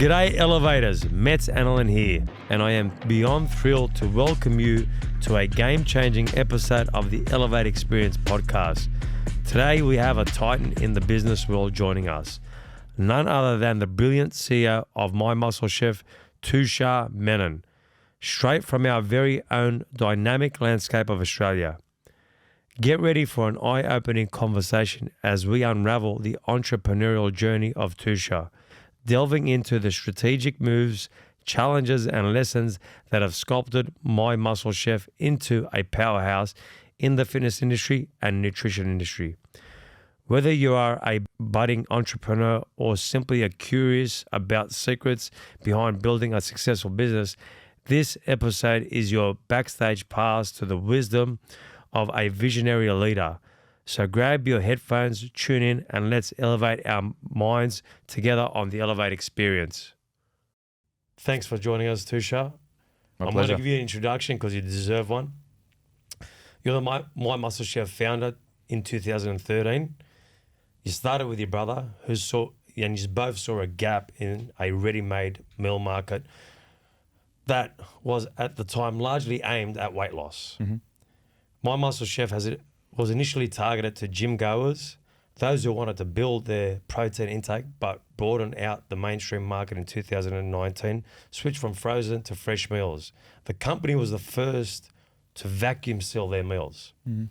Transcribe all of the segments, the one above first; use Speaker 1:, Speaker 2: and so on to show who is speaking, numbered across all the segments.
Speaker 1: G'day Elevators, Mets Analin here, and I am beyond thrilled to welcome you to a game-changing episode of the Elevate Experience podcast. Today we have a titan in the business world joining us, none other than the brilliant CEO of My Muscle Chef, Tushar Menon, straight from our very own dynamic landscape of Australia. Get ready for an eye-opening conversation as we unravel the entrepreneurial journey of Tushar, delving into the strategic moves, challenges, and lessons that have sculpted My Muscle Chef into a powerhouse in the fitness industry and nutrition industry. Whether you are a budding entrepreneur or simply curious about secrets behind building a successful business, this episode is your backstage pass to the wisdom of a visionary leader. So grab your headphones, tune in, and let's elevate our minds together on the Elevate Experience. Thanks for joining us, Tushar. I'm going to give you an introduction because you deserve one. You're the My Muscle Chef founder in 2013. You started with your brother, and you both saw a gap in a ready-made meal market that was at the time largely aimed at weight loss. Mm-hmm. My Muscle Chef was initially targeted to gym goers, those who wanted to build their protein intake but broaden out the mainstream market in 2019, switched from frozen to fresh meals. The company was the first to vacuum seal their meals. Mm-hmm.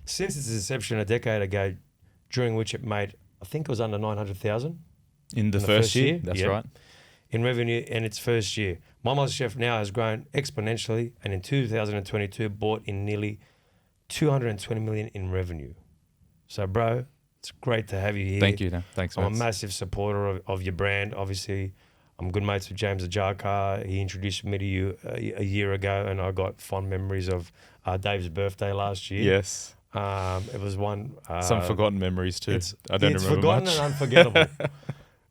Speaker 1: Since its inception a decade ago, during which it made, I think it was under 900,000.
Speaker 2: In the first year? That's right.
Speaker 1: In revenue in its first year. My Muscle Chef now has grown exponentially and in 2022 brought in nearly 220 million in revenue. So, bro, it's great to have you here.
Speaker 2: Thank you. No, thanks,
Speaker 1: I'm
Speaker 2: Mets.
Speaker 1: a massive supporter of your brand. Obviously, I'm good mates with James Ajaka. He introduced me to you a year ago, and I got fond memories of Dave's birthday last year.
Speaker 2: Yes.
Speaker 1: It was one...
Speaker 2: some forgotten memories too. I don't remember
Speaker 1: forgotten
Speaker 2: much.
Speaker 1: and unforgettable.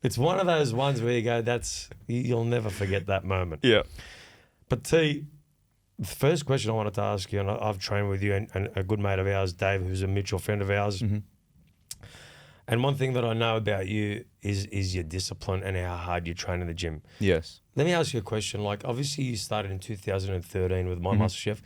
Speaker 1: It's one of those ones where you go, you'll never forget that moment.
Speaker 2: Yeah.
Speaker 1: But T, the first question I wanted to ask you, and I've trained with you and a good mate of ours, Dave, who's a mutual friend of ours. Mm-hmm. And one thing that I know about you is your discipline and how hard you train in the gym.
Speaker 2: Yes.
Speaker 1: Let me ask you a question. Like, obviously you started in 2013 with My Muscle Chef.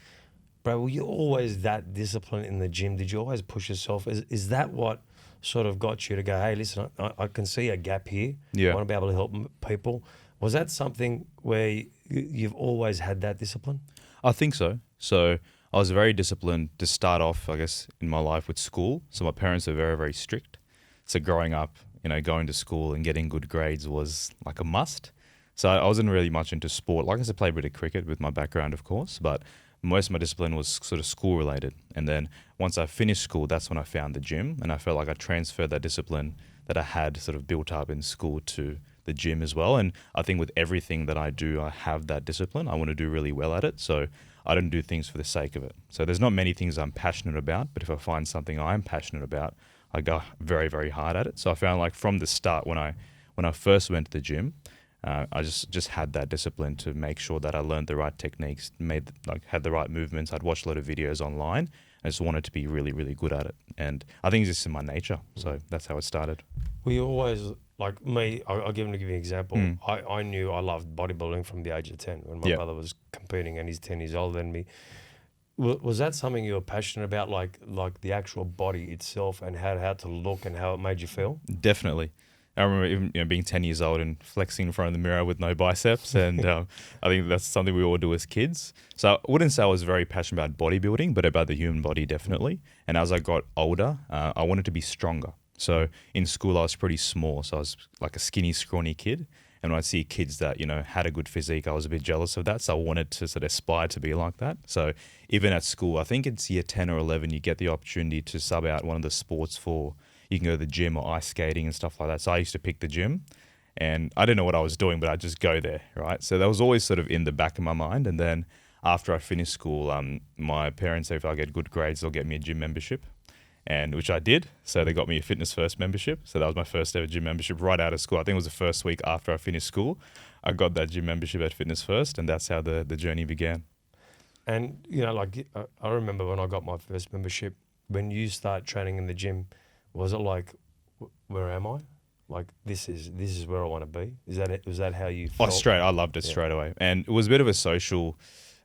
Speaker 1: Bro, were you always that disciplined in the gym? Did you always push yourself? Is that what sort of got you to go, hey, listen, I can see a gap here.
Speaker 2: Yeah.
Speaker 1: I want to be able to help people. Was that something where you've always had that discipline?
Speaker 2: I think so. So I was very disciplined to start off, I guess, in my life with school. So my parents are very, very strict. So growing up, going to school and getting good grades was like a must. So I wasn't really much into sport. Like I said, I played a bit of cricket with my background, of course, but most of my discipline was sort of school related. And then once I finished school, that's when I found the gym. And I felt like I transferred that discipline that I had sort of built up in school to the gym as well. And I think with everything that I do, I have that discipline. I want to do really well at it. So I don't do things for the sake of it. So there's not many things I'm passionate about, but if I find something I'm passionate about, I go very, very hard at it. So I found like from the start when I first went to the gym, I just had that discipline to make sure that I learned the right techniques, had the right movements. I'd watched a lot of videos online. I just wanted to be really, really good at it. And I think it's just in my nature. So that's how it started.
Speaker 1: We always, like me, I'll give you an example. I knew I loved bodybuilding from the age of 10 when my brother was competing and he's 10 years older than me. Was that something you were passionate about, like the actual body itself and how to look and how it made you feel?
Speaker 2: Definitely. I remember even being 10 years old and flexing in front of the mirror with no biceps. And I think that's something we all do as kids. So I wouldn't say I was very passionate about bodybuilding, but about the human body, definitely. And as I got older, I wanted to be stronger. So in school, I was pretty small. So I was like a skinny, scrawny kid. And when I see kids that, had a good physique, I was a bit jealous of that. So I wanted to sort of aspire to be like that. So even at school, I think it's year 10 or 11, you get the opportunity to sub out one of the sports for... You can go to the gym or ice skating and stuff like that. So I used to pick the gym and I didn't know what I was doing, but I'd just go there, right? So that was always sort of in the back of my mind. And then after I finished school, my parents said if I get good grades, they'll get me a gym membership, and which I did. So they got me a Fitness First membership. So that was my first ever gym membership right out of school. I think it was the first week after I finished school. I got that gym membership at Fitness First, and that's how the journey began.
Speaker 1: And, I remember when I got my first membership, when you start training in the gym, was it like, where am I? Like this is where I want to be? Is that it? Was that how you
Speaker 2: Oh,
Speaker 1: felt?
Speaker 2: straight. I loved it straight away. And it was a bit of a social,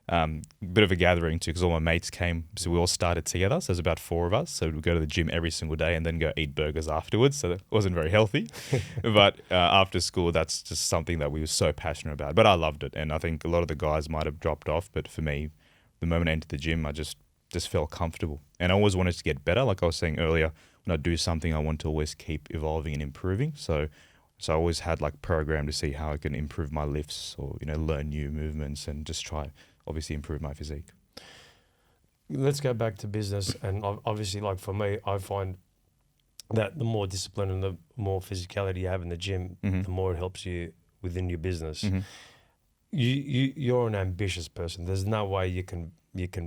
Speaker 2: bit of a gathering too, because all my mates came. So we all started together. So there's about 4 of us. So we'd go to the gym every single day and then go eat burgers afterwards. So that wasn't very healthy. But after school, that's just something that we were so passionate about. But I loved it. And I think a lot of the guys might have dropped off. But for me, the moment I entered the gym, I just felt comfortable. And I always wanted to get better. Like I was saying earlier, when I do something, I want to always keep evolving and improving. So I always had like program to see how I can improve my lifts or, learn new movements and just try, obviously, improve my physique.
Speaker 1: Let's go back to business. And obviously, like for me, I find that the more discipline and the more physicality you have in the gym, the more it helps you within your business. You're an ambitious person. There's no way you can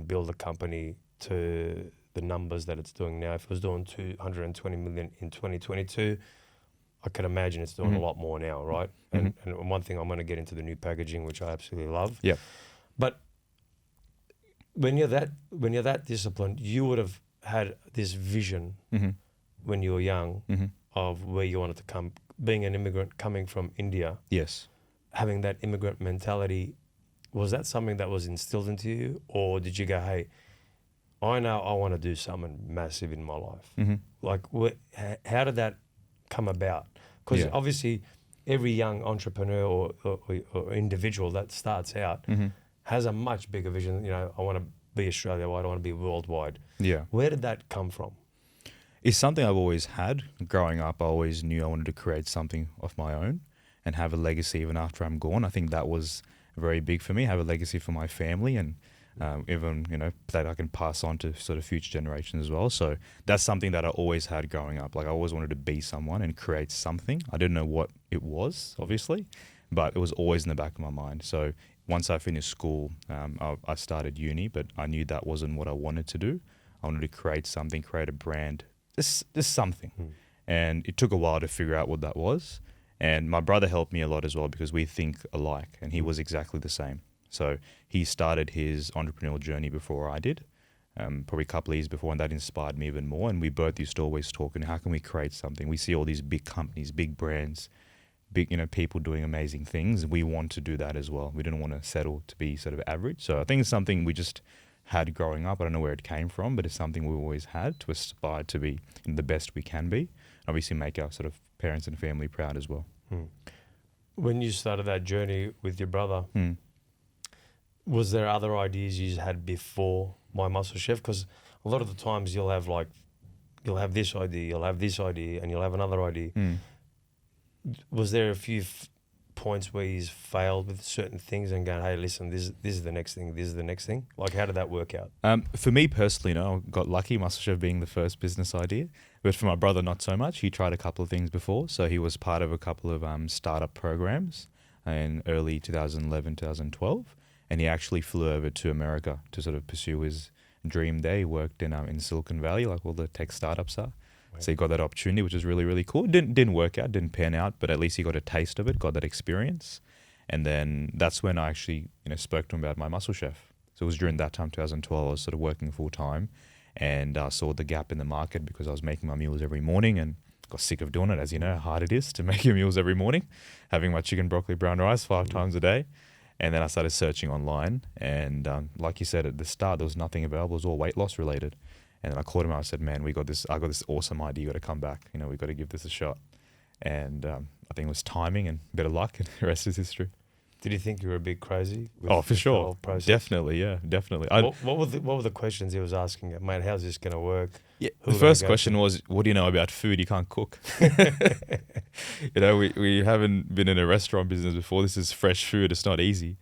Speaker 1: build a company to the numbers that it's doing now. If it was doing 220 million in 2022, I can imagine it's doing a lot more now, right? And one thing, I'm going to get into the new packaging, which I absolutely love.
Speaker 2: Yeah.
Speaker 1: But when you're that disciplined, you would have had this vision when you were young of where you wanted to come. Being an immigrant coming from India,
Speaker 2: Yes.
Speaker 1: having that immigrant mentality, was that something that was instilled into you, or did you go, hey, I know I want to do something massive in my life? Like, how did that come about? Because obviously every young entrepreneur or individual that starts out has a much bigger vision. I want to be Australia-wide, I want to be worldwide.
Speaker 2: Yeah.
Speaker 1: Where did that come from?
Speaker 2: It's something I've always had. Growing up, I always knew I wanted to create something of my own and have a legacy even after I'm gone. I think that was very big for me, have a legacy for my family and even, that I can pass on to sort of future generations as well. So that's something that I always had growing up. Like I always wanted to be someone and create something. I didn't know what it was, obviously, but it was always in the back of my mind. So once I finished school, I started uni, but I knew that wasn't what I wanted to do. I wanted to create something, create a brand, just something. And it took a while to figure out what that was. And my brother helped me a lot as well because we think alike and he was exactly the same. So he started his entrepreneurial journey before I did, probably a couple of years before, and that inspired me even more. And we both used to always talk, and how can we create something? We see all these big companies, big brands, big people doing amazing things. We want to do that as well. We didn't want to settle to be sort of average. So I think it's something we just had growing up. I don't know where it came from, but it's something we always had to aspire to be the best we can be. Obviously make our sort of parents and family proud as well.
Speaker 1: When you started that journey with your brother, was there other ideas you had before My Muscle Chef? Because a lot of the times you'll have this idea, you'll have this idea, and you'll have another idea. Was there a few points where he's failed with certain things and going, hey, listen, this is the next thing, this is the next thing? Like, how did that work out?
Speaker 2: For me personally, I got lucky, Muscle Chef being the first business idea. But for my brother, not so much. He tried a couple of things before. So he was part of a couple of startup programs in early 2011, 2012. And he actually flew over to America to sort of pursue his dream there. He worked in Silicon Valley, like all the tech startups are. Right. So he got that opportunity, which was really, really cool. Didn't work out, didn't pan out, but at least he got a taste of it, got that experience. And then that's when I actually spoke to him about My Muscle Chef. So it was during that time, 2012, I was sort of working full time and saw the gap in the market because I was making my meals every morning and got sick of doing it, as you know, how hard it is to make your meals every morning, having my chicken, broccoli, brown rice 5 times a day. And then I started searching online and like you said, at the start, there was nothing available. It was all weight loss related. And then I called him out. I said, man, I got this awesome idea. You got to come back. We got to give this a shot. And I think it was timing and a bit of luck and the rest is history.
Speaker 1: Did you think you were a bit crazy?
Speaker 2: Oh, for sure. Definitely, yeah, definitely.
Speaker 1: What were the questions he was asking? Mate, how's this going to work?
Speaker 2: Yeah, the first question was, what do you know about food? You can't cook. We haven't been in a restaurant business before. This is fresh food. It's not easy.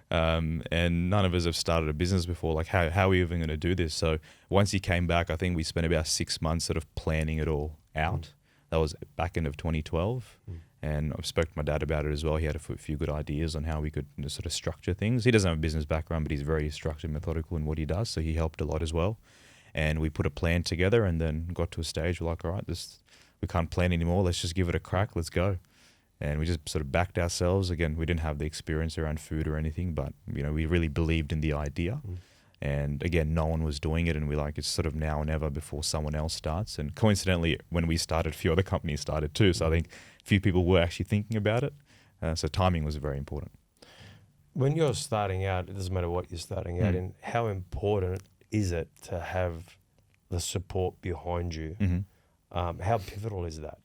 Speaker 2: And none of us have started a business before. Like, how are we even going to do this? So once he came back, I think we spent about 6 months sort of planning it all out. That was back end of 2012. And I've spoke to my dad about it as well. He had a few good ideas on how we could sort of structure things. He doesn't have a business background, but he's very structured, methodical in what he does. So he helped a lot as well. And we put a plan together and then got to a stage we're like, all right, we can't plan anymore. Let's just give it a crack. Let's go. And we just sort of backed ourselves. Again, we didn't have the experience around food or anything, but we really believed in the idea. And again, no one was doing it, and we're like, it's sort of now or never before someone else starts. And coincidentally, when we started, a few other companies started too. So I think a few people were actually thinking about it. So timing was very important.
Speaker 1: When you're starting out, it doesn't matter what you're starting out in, how important is it to have the support behind you? How pivotal is that?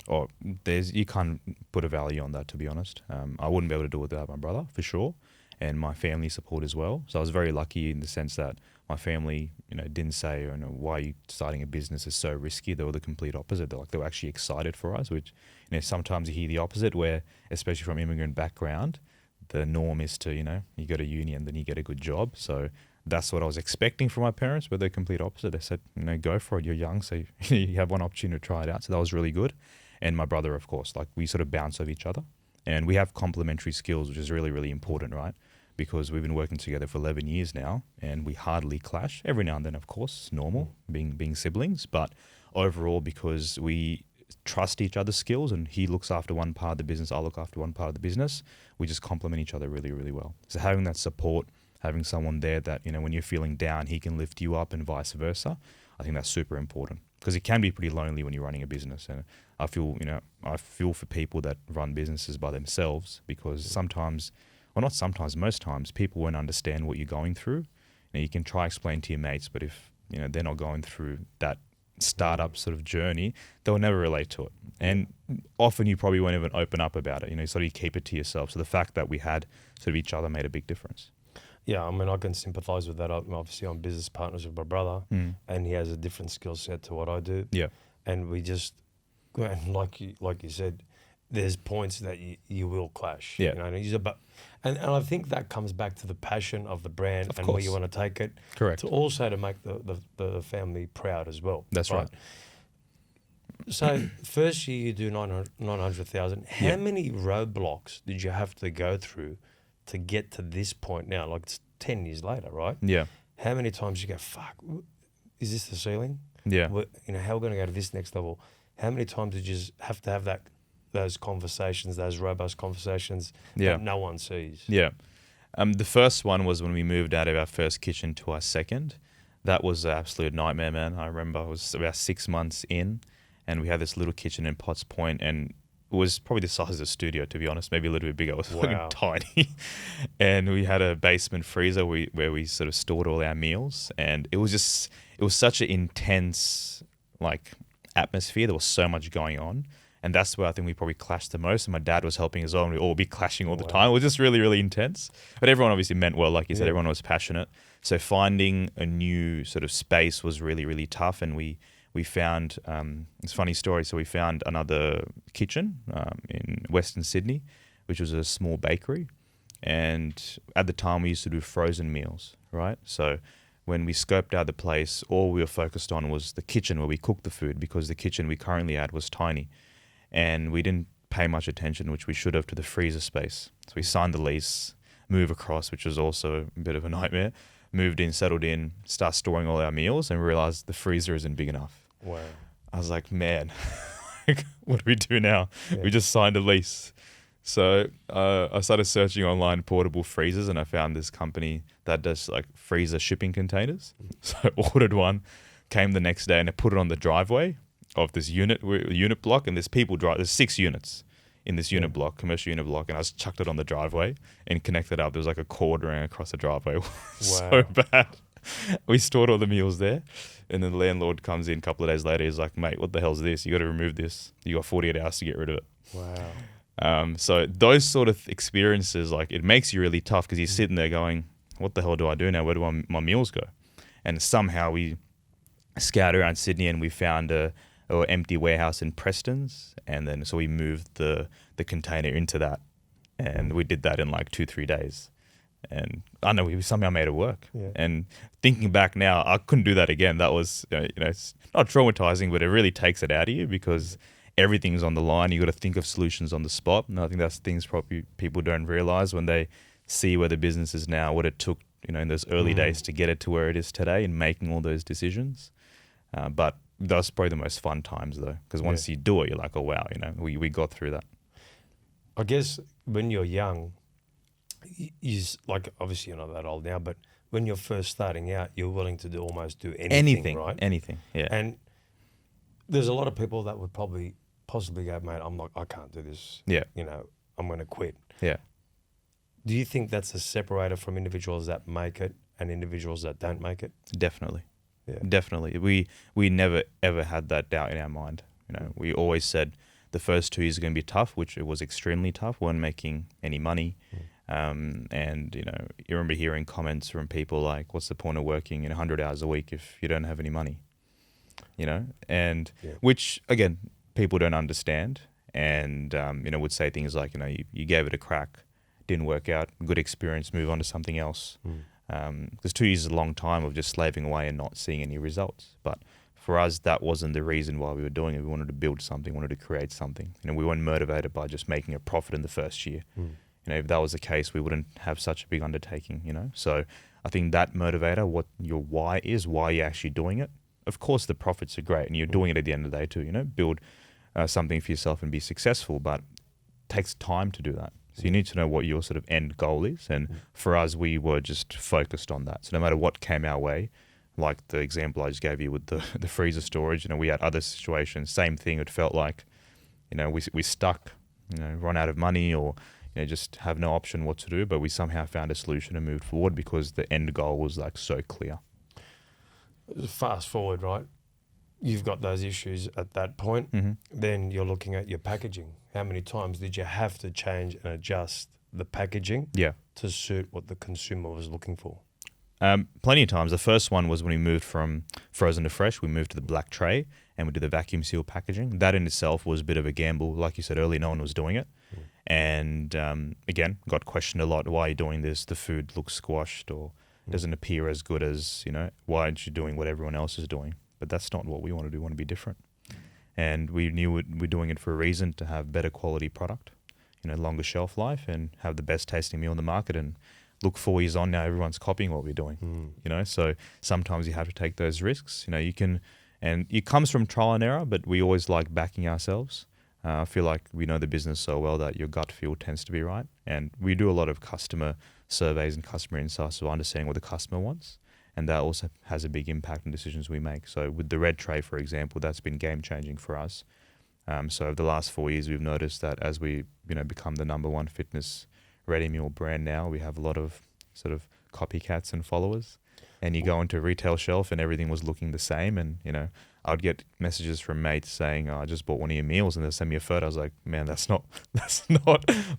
Speaker 2: Oh, you can't put a value on that, to be honest. I wouldn't be able to do it without my brother, for sure, and my family support as well. So I was very lucky in the sense that my family, didn't say, why are you starting a business is so risky. They were the complete opposite. They were actually excited for us, which, sometimes you hear the opposite where, especially from immigrant background, the norm is to, you go to uni and then you get a good job. So that's what I was expecting from my parents, but they're complete opposite. They said, go for it. You're young, so you have one opportunity to try it out. So that was really good. And my brother, of course, we sort of bounce off each other. And we have complementary skills, which is really, really important, right? Because we've been working together for 11 years now, and we hardly clash. Every now and then, of course, it's normal, being siblings. But overall, because we trust each other's skills, and he looks after one part of the business, I look after one part of the business, we just complement each other really, really well. So having that support, having someone there that, when you're feeling down, he can lift you up and vice versa, I think that's super important. Because it can be pretty lonely when you're running a business. And I feel for people that run businesses by themselves, because sometimes, well, not sometimes, most times, people won't understand what you're going through. You can try explain to your mates, but if, they're not going through that startup sort of journey, they'll never relate to it. And often you probably won't even open up about it, sort of you keep it to yourself. So the fact that we had sort of each other made a big difference.
Speaker 1: Yeah, I mean, I can sympathise with that. Obviously, I'm business partners with my brother, and he has a different skill set to what I do.
Speaker 2: Yeah.
Speaker 1: And we just, and like you said, there's points that you will clash.
Speaker 2: Yeah.
Speaker 1: And I think that comes back to the passion of the brand and where you want to take it.
Speaker 2: Correct.
Speaker 1: To also to make the family proud as well.
Speaker 2: That's right.
Speaker 1: So first year you do 900,000. How many roadblocks did you have to go through to get to this point now? Like, it's 10 years later, right?
Speaker 2: Yeah.
Speaker 1: How many times you go, fuck, is this the ceiling?
Speaker 2: Yeah.
Speaker 1: How are we going to go to this next level? How many times did you just have to have those conversations, those robust conversations that no one sees?
Speaker 2: Yeah. The first one was when we moved out of our first kitchen to our second. That was an absolute nightmare, man. I remember I was about 6 months in, and we had this little kitchen in Potts Point, and it was probably the size of the studio, to be honest, maybe a little bit bigger. It was fucking tiny. And we had a basement freezer where we sort of stored all our meals. And it was such an intense, atmosphere. There was so much going on. And that's where I think we probably clashed the most. And my dad was helping as well, and we'd all be clashing all the time. It was just really, really intense. But everyone obviously meant well, like you said, everyone was passionate. So finding a new sort of space was really, really tough. And we found, it's a funny story, so we found another kitchen in Western Sydney, which was a small bakery. And at the time we used to do frozen meals, right? So when we scoped out the place, all we were focused on was the kitchen where we cooked the food, because the kitchen we currently had was tiny. And we didn't pay much attention, which we should have, to the freezer space. So we signed the lease, moved across, which was also a bit of a nightmare. Moved in, settled in, start storing all our meals, and realized the freezer isn't big enough.
Speaker 1: Wow.
Speaker 2: I was like, man, what do we do now? Yeah. We just signed a lease. So I started searching online portable freezers, and I found this company that does freezer shipping containers. So I ordered one, came the next day, and I put it on the driveway of this unit block, and there's 6 units in this unit block, commercial unit block, and I just chucked it on the driveway and connected up. There was a cord running across the driveway. So bad. We stored all the meals there, and then the landlord comes in a couple of days later. He's like, mate, what the hell's this? You got to remove this. You got 48 hours to get rid of it.
Speaker 1: Wow.
Speaker 2: So those sort of experiences, it makes you really tough, because you're sitting there going, what the hell do I do now? Where do my meals go? And somehow we scoured around Sydney, and we found a empty warehouse in Preston's, and then so we moved the container into that, and we did that in 2-3 days. And I know we somehow made it work. Yeah. And thinking back now, I couldn't do that again. That was, it's not traumatizing, but it really takes it out of you, because everything's on the line. You got to think of solutions on the spot. And I think that's things probably people don't realize when they see where the business is now, what it took, in those early days to get it to where it is today, and making all those decisions. But that's probably the most fun times, though, because once you do it, you're like, oh wow, we got through that.
Speaker 1: I guess when you're young, obviously you're not that old now, but when you're first starting out, you're willing to almost do anything, right?
Speaker 2: Anything, yeah.
Speaker 1: And there's a lot of people that would possibly go, mate, I can't do this.
Speaker 2: Yeah.
Speaker 1: I'm going to quit.
Speaker 2: Yeah.
Speaker 1: Do you think that's a separator from individuals that make it and individuals that don't make it?
Speaker 2: Definitely.
Speaker 1: Yeah.
Speaker 2: Definitely. We never ever had that doubt in our mind. We always said the first 2 years are going to be tough, which it was extremely tough. We weren't making any money. And you remember hearing comments from people like, what's the point of working 100 hours a week if you don't have any money? And which, again, people don't understand and, would say things like, you gave it a crack, didn't work out, good experience, move on to something else. Because 2 years is a long time of just slaving away and not seeing any results. But for us, that wasn't the reason why we were doing it. We wanted to build something, wanted to create something. We weren't motivated by just making a profit in the first year. If that was the case, we wouldn't have such a big undertaking, So I think that motivator, what your why is, why you're actually doing it. Of course, the profits are great and you're doing it at the end of the day too, build something for yourself and be successful, but it takes time to do that. So you need to know what your sort of end goal is. And for us, we were just focused on that. So no matter what came our way, like the example I just gave you with the freezer storage, we had other situations, same thing. It felt like, we stuck, run out of money or, just have no option what to do, but we somehow found a solution and moved forward because the end goal was like so clear.
Speaker 1: Fast forward, right? You've got those issues at that point. Then you're looking at your packaging. How many times did you have to change and adjust the packaging to suit what the consumer was looking for?
Speaker 2: Plenty of times. The first one was when we moved from frozen to fresh. We moved to the black tray and we did the vacuum seal packaging. That in itself was a bit of a gamble. Like you said earlier, no one was doing it. And again, got questioned a lot. Why are you doing this? The food looks squashed or doesn't appear as good as, why aren't you doing what everyone else is doing? But that's not what we want to do. We want to be different. And we knew we're doing it for a reason, to have better quality product, longer shelf life and have the best tasting meal in the market. And look, 4 years on now, everyone's copying what we're doing, So sometimes you have to take those risks. You can, and it comes from trial and error, but we always like backing ourselves. I feel like we know the business so well that your gut feel tends to be right. And we do a lot of customer surveys and customer insights, so understanding what the customer wants. And that also has a big impact on decisions we make. So with the red tray, for example, that's been game changing for us. So over the last 4 years, we've noticed that as we, become the number one fitness ready meal brand now, we have a lot of sort of copycats and followers. And you go into a retail shelf and everything was looking the same. And, I'd get messages from mates saying, I just bought one of your meals, and they'll send me a photo. I was like, man, that's not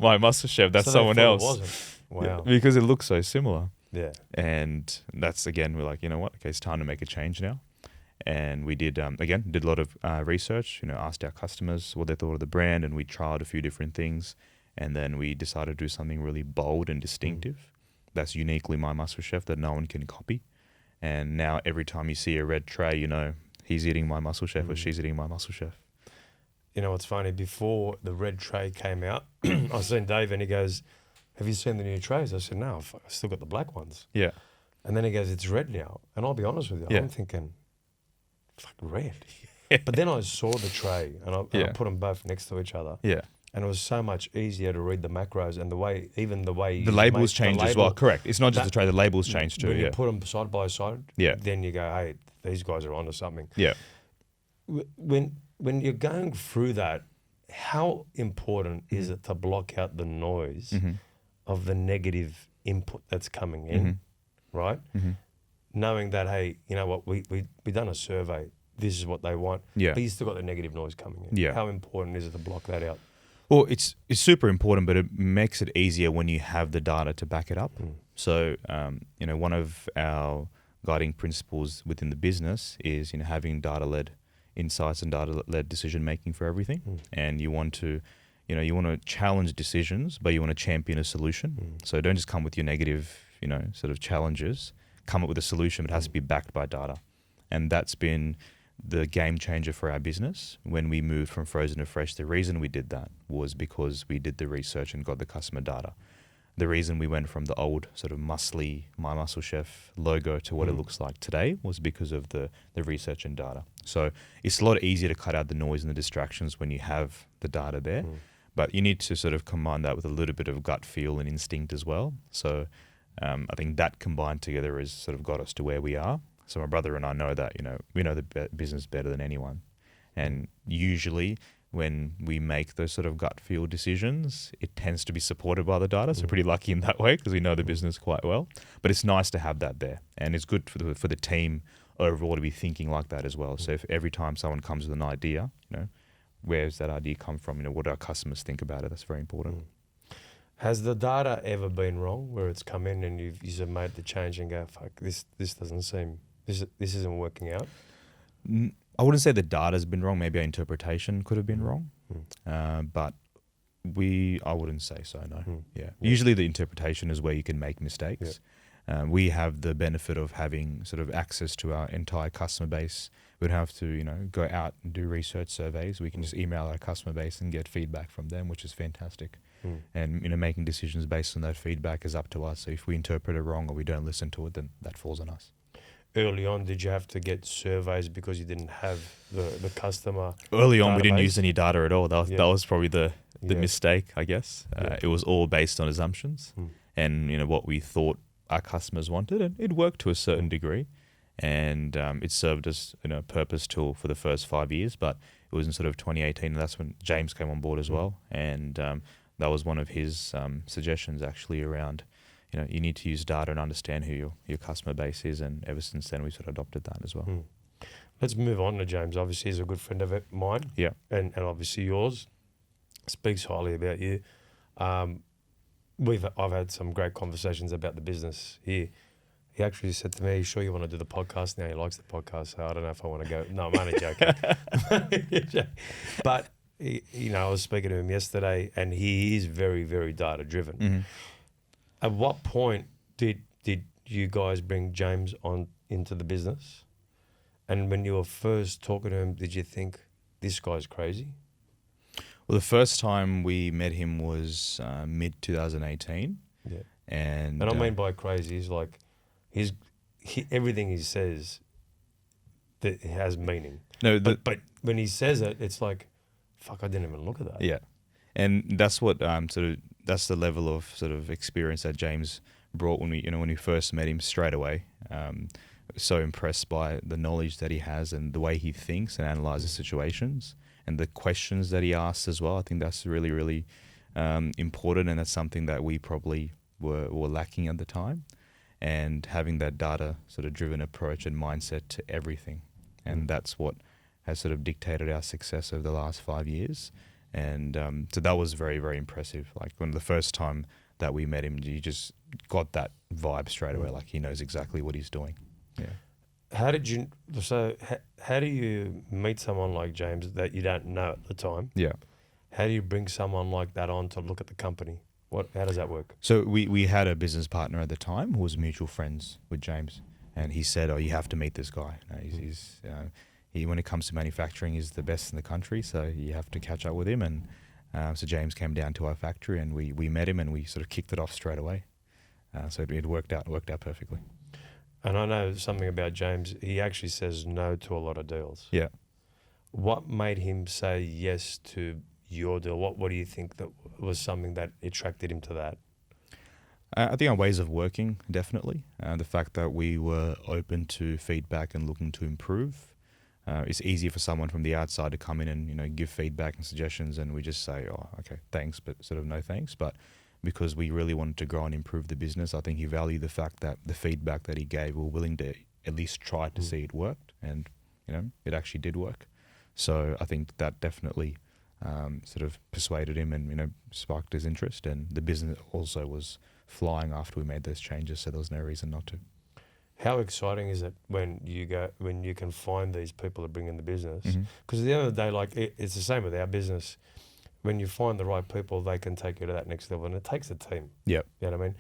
Speaker 2: my Master Chef. That's someone else. It wasn't. Wow. Yeah, because it looks so similar.
Speaker 1: Yeah.
Speaker 2: And that's, again, we're like, you know what? Okay, it's time to make a change now. And we did, again, did a lot of research, asked our customers what they thought of the brand, and we tried a few different things. And then we decided to do something really bold and distinctive. That's uniquely my Master Chef that no one can copy. And now every time you see a red tray, he's eating my Muscle Chef or she's eating my Muscle Chef.
Speaker 1: What's funny, before the red tray came out, I seen Dave and he goes, have you seen the new trays? I said, no, I've still got the black ones.
Speaker 2: Yeah.
Speaker 1: And then he goes, it's red now. And I'll be honest with you, I'm thinking, fuck, red. But then I saw the tray and I put them both next to each other.
Speaker 2: Yeah.
Speaker 1: And it was so much easier to read the macros and the way
Speaker 2: the labels changed as well. Correct. It's not just the tray; the labels changed too.
Speaker 1: When you put them side by side,
Speaker 2: yeah,
Speaker 1: then you go, hey, these guys are onto something.
Speaker 2: Yeah.
Speaker 1: When you're going through that, how important is it to block out the noise of the negative input that's coming in, right? Knowing that, hey, you know what, we done a survey. This is what they want.
Speaker 2: Yeah.
Speaker 1: But you still got the negative noise coming in.
Speaker 2: Yeah.
Speaker 1: How important is it to block that out?
Speaker 2: Well, it's super important, but it makes it easier when you have the data to back it up. So, one of our guiding principles within the business is, having data-led insights and data-led decision-making for everything. And you want to, you want to challenge decisions, but you want to champion a solution. So don't just come with your negative, sort of challenges. Come up with a solution, but it has to be backed by data. And that's been the game changer for our business. When we moved from frozen to fresh, the reason we did that was because we did the research and got the customer data. The reason we went from the old sort of muscly My Muscle Chef logo to what it looks like today was because of the research and data. So it's a lot easier to cut out the noise and the distractions when you have the data there. But you need to sort of combine that with a little bit of gut feel and instinct as well. So I think that combined together has sort of got us to where we are. So my brother and I know that, we know the business better than anyone. And usually when we make those sort of gut feel decisions, it tends to be supported by the data. So we're pretty lucky in that way because we know the business quite well. But it's nice to have that there. And it's good for the team overall to be thinking like that as well. So if every time someone comes with an idea, where's that idea come from? What do our customers think about it? That's very important.
Speaker 1: Has the data ever been wrong where it's come in and you've made the change and go, fuck, this doesn't seem, this isn't working out?
Speaker 2: I wouldn't say the data's been wrong. Maybe our interpretation could have been wrong. But I wouldn't say so, no. Yeah. Usually the interpretation is where you can make mistakes. We have the benefit of having sort of access to our entire customer base. We'd have to, go out and do research surveys. We can just email our customer base and get feedback from them, which is fantastic. And, making decisions based on that feedback is up to us. So if we interpret it wrong or we don't listen to it, then that falls on us.
Speaker 1: Early on, did you have to get surveys because you didn't have the customer?
Speaker 2: Early on,
Speaker 1: database?
Speaker 2: we didn't use any data at all. That was probably the mistake, I guess. It was all based on assumptions and, what we thought our customers wanted, and it worked to a certain degree. And it served as a purpose tool for the first 5 years, but it was in sort of 2018, and that's when James came on board as well. And that was one of his suggestions actually around, you need to use data and understand who your customer base is. And ever since then, we sort of adopted that as well.
Speaker 1: Let's move on to James. Obviously, he's a good friend of mine.
Speaker 2: Yeah.
Speaker 1: And obviously yours. Speaks highly about you. I've had some great conversations about the business here. He actually said to me, "Sure you want to do the podcast now?" He likes the podcast, so I don't know if I want to go. No, I'm only joking. But I was speaking to him yesterday, and he is very, very data driven. At what point did you guys bring James on into the business? And when you were first talking to him, did you think this guy's crazy?
Speaker 2: Well, the first time we met him was mid 2018.
Speaker 1: Yeah.
Speaker 2: And
Speaker 1: I mean by crazy, he's like, everything he says that has meaning.
Speaker 2: No,
Speaker 1: but when he says it, it's like, fuck, I didn't even look at that.
Speaker 2: Yeah. And that's what that's the level of sort of experience that James brought when we first met him straight away. So impressed by the knowledge that he has and the way he thinks and analyzes situations and the questions that he asks as well. I think that's really, really important, and that's something that we probably were lacking at the time. And having that data sort of driven approach and mindset to everything. And that's what has sort of dictated our success over the last 5 years. And so that was very, very impressive. Like when the first time that we met him, you just got that vibe straight away. Like he knows exactly what he's doing. Yeah.
Speaker 1: How do you meet someone like James that you don't know at the time?
Speaker 2: Yeah.
Speaker 1: How do you bring someone like that on to look at the company? How does that work?
Speaker 2: So we had a business partner at the time who was mutual friends with James, and he said, "Oh, you have to meet this guy. He when it comes to manufacturing, he's the best in the country. So you have to catch up with him." And so James came down to our factory, and we met him, and we sort of kicked it off straight away. So it worked out perfectly.
Speaker 1: And I know something about James. He actually says no to a lot of deals.
Speaker 2: Yeah.
Speaker 1: What made him say yes to your deal? What do you think that was something that attracted him to that?
Speaker 2: I think our ways of working, definitely. The fact that we were open to feedback and looking to improve. It's easy for someone from the outside to come in and give feedback and suggestions, and we just say, "Oh, okay, thanks," but sort of no thanks. But because we really wanted to grow and improve the business, I think he valued the fact that the feedback that he gave, we were willing to at least try to see it worked, and it actually did work. So I think that definitely sort of persuaded him and sparked his interest, and the business also was flying after we made those changes, so there was no reason not to.
Speaker 1: How exciting is it when you can find these people to bring in the business?
Speaker 2: Mm-hmm.
Speaker 1: Because at the end of the day, like it's the same with our business. When you find the right people, they can take you to that next level, and it takes a team.
Speaker 2: Yep.
Speaker 1: You know what I mean?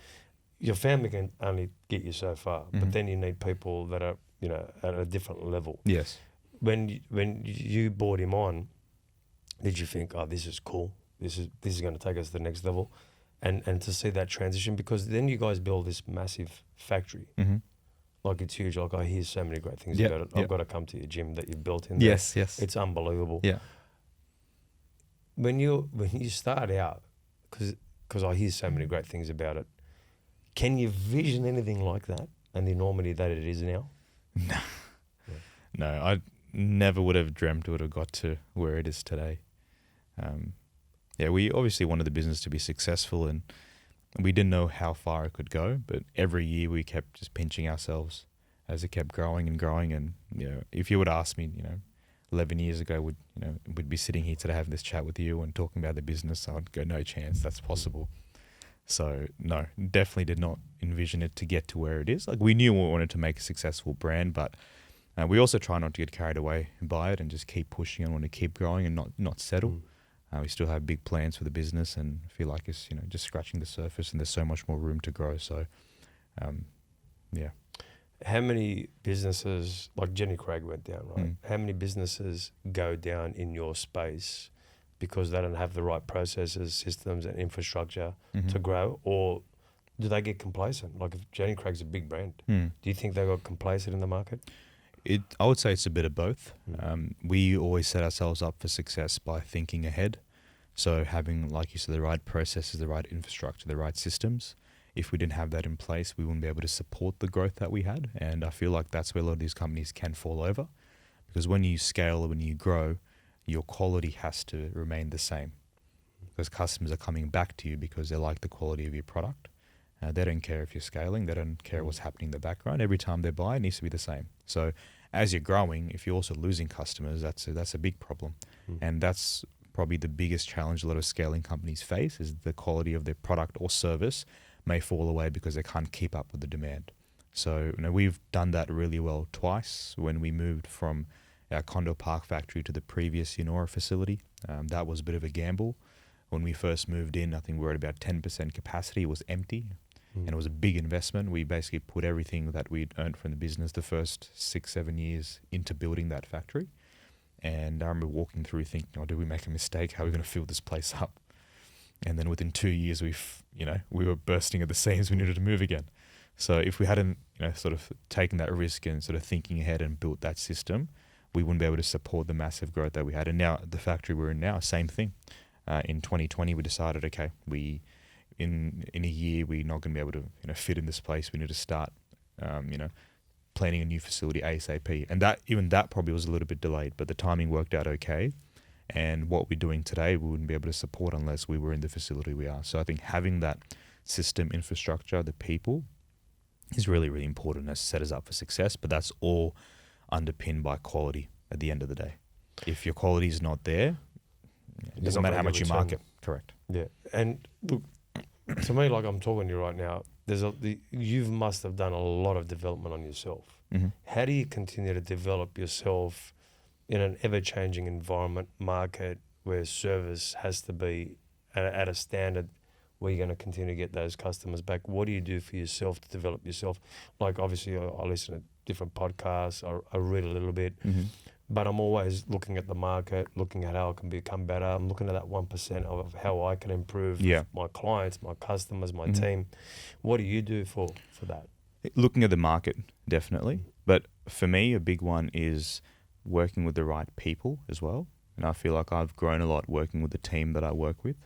Speaker 1: Your family can only get you so far, but then you need people that are at a different level.
Speaker 2: Yes.
Speaker 1: When you brought him on, did you think, "Oh, this is cool. This is going to take us to the next level," and to see that transition, because then you guys build this massive factory.
Speaker 2: Mm-hmm.
Speaker 1: Like it's huge. Like I hear so many great things about it. I've got to come to your gym that you've built in there.
Speaker 2: Yes.
Speaker 1: It's unbelievable.
Speaker 2: Yeah.
Speaker 1: When you start out, because I hear so many great things about it, Can you vision anything like that and the enormity that it is now?
Speaker 2: No, I never would have dreamt it would have got to where it is today. We obviously wanted the business to be successful, and we didn't know how far it could go, but every year we kept just pinching ourselves as it kept growing and growing. And, if you would ask me, 11 years ago, we'd be sitting here today having this chat with you and talking about the business, I'd go, no chance that's possible. So no, definitely did not envision it to get to where it is. Like, we knew we wanted to make a successful brand, but we also try not to get carried away by it and just keep pushing and want to keep growing and not settle. We still have big plans for the business and feel like it's just scratching the surface, and there's so much more room to grow. So,
Speaker 1: How many businesses, like Jenny Craig went down, right? How many businesses go down in your space because they don't have the right processes, systems, and infrastructure to grow, or do they get complacent? Like, if Jenny Craig's a big brand, do you think they got complacent in the market?
Speaker 2: I would say it's a bit of both. We always set ourselves up for success by thinking ahead. So having, like you said, the right processes, the right infrastructure, the right systems. If we didn't have that in place, we wouldn't be able to support the growth that we had. And I feel like that's where a lot of these companies can fall over. Because when you scale, when you grow, your quality has to remain the same. Because customers are coming back to you because they like the quality of your product. They don't care if you're scaling. They don't care what's happening in the background. Every time they buy, it needs to be the same. So as you're growing, if you're also losing customers, that's a big problem. And that's probably the biggest challenge a lot of scaling companies face, is the quality of their product or service may fall away because they can't keep up with the demand. So we've done that really well twice. When we moved from our Condo Park factory to the previous Yennora facility, that was a bit of a gamble. When we first moved in, I think we were at about 10% capacity. It was empty. And it was a big investment. We basically put everything that we'd earned from the business the first 6-7 years into building that factory. And I remember walking through thinking, did we make a mistake? How are we going to fill this place up? And then within 2 years, we were bursting at the seams. We needed to move again. So if we hadn't, sort of taken that risk and sort of thinking ahead and built that system, we wouldn't be able to support the massive growth that we had. And now the factory we're in now, same thing. In 2020, we decided, okay, in a year, we're not going to be able to fit in this place. We need to start, planning a new facility ASAP. And that probably was a little bit delayed, but the timing worked out okay. And what we're doing today, we wouldn't be able to support unless we were in the facility we are. So I think having that system infrastructure, the people, is really, really important. Has set us up for success, but that's all underpinned by quality at the end of the day. If your quality is not there, it doesn't matter how much you market. Correct.
Speaker 1: Yeah. And look, to me, like I'm talking to you right now, you must have done a lot of development on yourself. How do you continue to develop yourself in an ever-changing environment, market, where service has to be at a standard where you're going to continue to get those customers back? What do you do for yourself to develop yourself? Like, obviously, I listen to different podcasts, I read a little bit, but I'm always looking at the market, looking at how I can become better. I'm looking at that 1% of how I can improve my clients, my customers, my team. What do you do for that?
Speaker 2: Looking at the market, definitely. But for me, a big one is working with the right people as well. And I feel like I've grown a lot working with the team that I work with,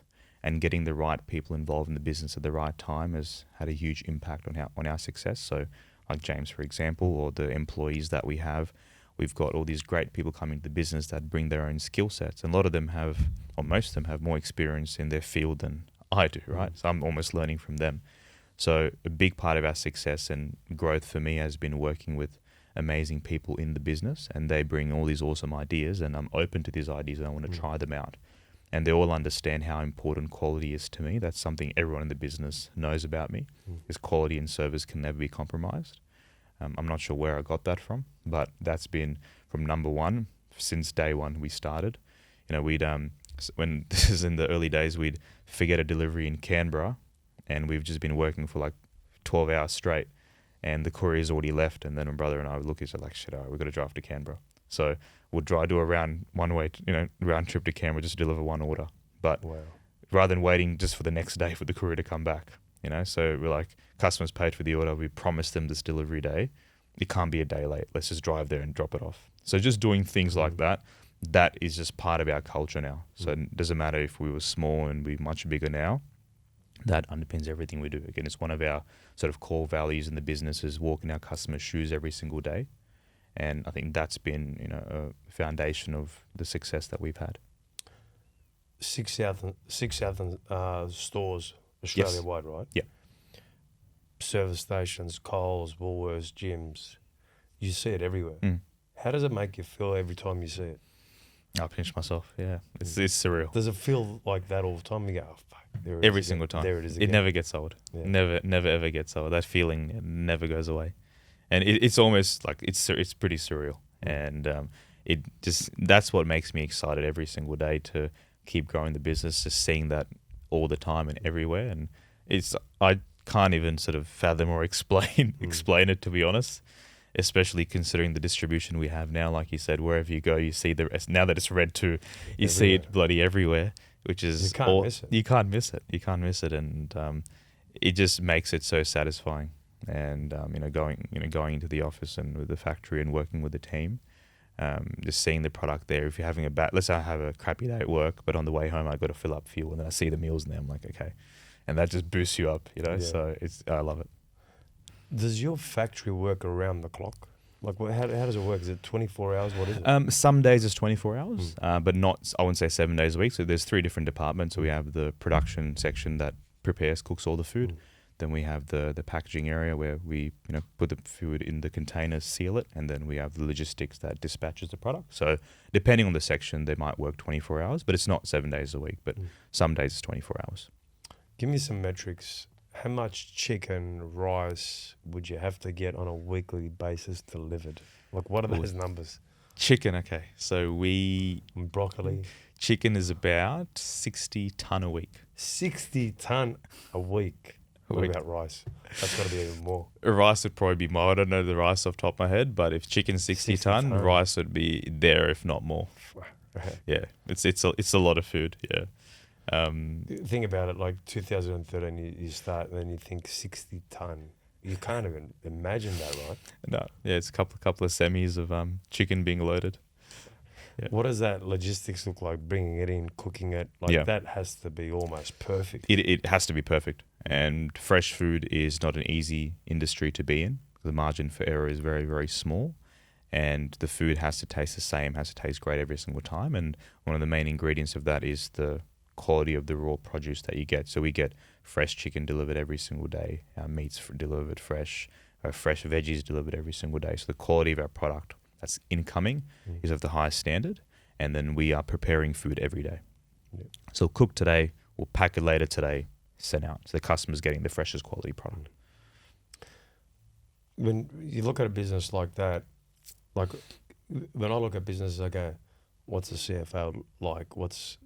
Speaker 2: and getting the right people involved in the business at the right time has had a huge impact on our success. So like James, for example, or the employees that we have, we've got all these great people coming to the business that bring their own skill sets. And a lot of them have, or most of them have, more experience in their field than I do, right? So I'm almost learning from them. So a big part of our success and growth for me has been working with amazing people in the business, and they bring all these awesome ideas, and I'm open to these ideas and I want to try them out. And they all understand how important quality is to me. That's something everyone in the business knows about me, is quality and service can never be compromised. I'm not sure where I got that from, but that's been from number one since day one we started. We'd when this is in the early days, we'd forget a delivery in Canberra, and we've just been working for like 12 hours straight, and the courier's already left, and then my brother and I would look at each other like, shit, all right, we've got to drive to Canberra. So we'll do a round trip to Canberra just to deliver one order. But rather than waiting just for the next day for the courier to come back, so we're like, customers paid for the order, we promised them this delivery day, it can't be a day late, let's just drive there and drop it off. So just doing things like that is just part of our culture now. So it doesn't matter if we were small and we're much bigger now, that underpins everything we do. Again, it's one of our sort of core values in the business is walking our customers' shoes every single day. And I think that's been, a foundation of the success that we've had.
Speaker 1: 6,000 stores Australia-wide, right?
Speaker 2: Yeah.
Speaker 1: Service stations, Coles, Woolworths, gyms. You see it everywhere.
Speaker 2: Mm.
Speaker 1: How does it make you feel every time you see it?
Speaker 2: I pinch myself, yeah. It's surreal.
Speaker 1: Does it feel like that all the time? You go, oh, fuck, there it
Speaker 2: Every
Speaker 1: is
Speaker 2: single
Speaker 1: again.
Speaker 2: time.
Speaker 1: There it is
Speaker 2: It
Speaker 1: again.
Speaker 2: never gets old.
Speaker 1: Yeah.
Speaker 2: Never ever gets old. That feeling never goes away. And it's almost like it's pretty surreal. And that's what makes me excited every single day to keep growing the business, just seeing that all the time and everywhere. And I can't even sort of fathom or explain it, to be honest, especially considering the distribution we have now. Like you said, wherever you go, you see now that it's Red 2, you see it bloody everywhere, which is
Speaker 1: You can't miss it.
Speaker 2: You can't miss it. You can't miss it. And it just makes it so satisfying. And going into the office and with the factory and working with the team, just seeing the product there. If you're having let's say I have a crappy day at work, but on the way home I got to fill up fuel, and then I see the meals in there, I'm like, okay, and that just boosts you up,
Speaker 1: Yeah.
Speaker 2: So I love it.
Speaker 1: Does your factory work around the clock? Like, how does it work? Is it 24 hours? What is it?
Speaker 2: Some days it's 24 hours, but not, I wouldn't say 7 days a week. So there's 3 different departments. So we have the production section that cooks all the food. Then we have the packaging area where we put the food in the containers, seal it, and then we have the logistics that dispatches the product. So depending on the section, they might work 24 hours, but it's not 7 days a week. But some days it's 24 hours.
Speaker 1: Give me some metrics. How much chicken, rice would you have to get on a weekly basis delivered? Like, what are those numbers?
Speaker 2: Chicken, okay. So
Speaker 1: And broccoli?
Speaker 2: chicken is about 60 tonne a week.
Speaker 1: 60 tonne a week. What about rice? That's got to be even more.
Speaker 2: Rice would probably be more. I don't know the rice off the top of my head, but if chicken's 60 tonne, rice would be there, if not more. Yeah, it's a lot of food. Yeah.
Speaker 1: Think about it, like 2013, you start, and then you think 60 tonne. You can't even imagine that, right?
Speaker 2: No, yeah, it's a couple of semis of chicken being loaded. Yeah.
Speaker 1: What does that logistics look like? Bringing it in, cooking it, that has to be almost perfect.
Speaker 2: It has to be perfect, and fresh food is not an easy industry to be in. The margin for error is very, very small, and the food has to taste the same, has to taste great every single time. And one of the main ingredients of that is the quality of the raw produce that you get. So we get fresh chicken delivered every single day, our meats delivered fresh, fresh veggies delivered every single day. So the quality of our product that's incoming is of the highest standard, and then we are preparing food every day.
Speaker 1: Yep.
Speaker 2: So cook today, we'll pack it later today, send out. So the customer's getting the freshest quality product.
Speaker 1: When you look at a business like that, like when I look at businesses, I go, what's the CFO like? What's,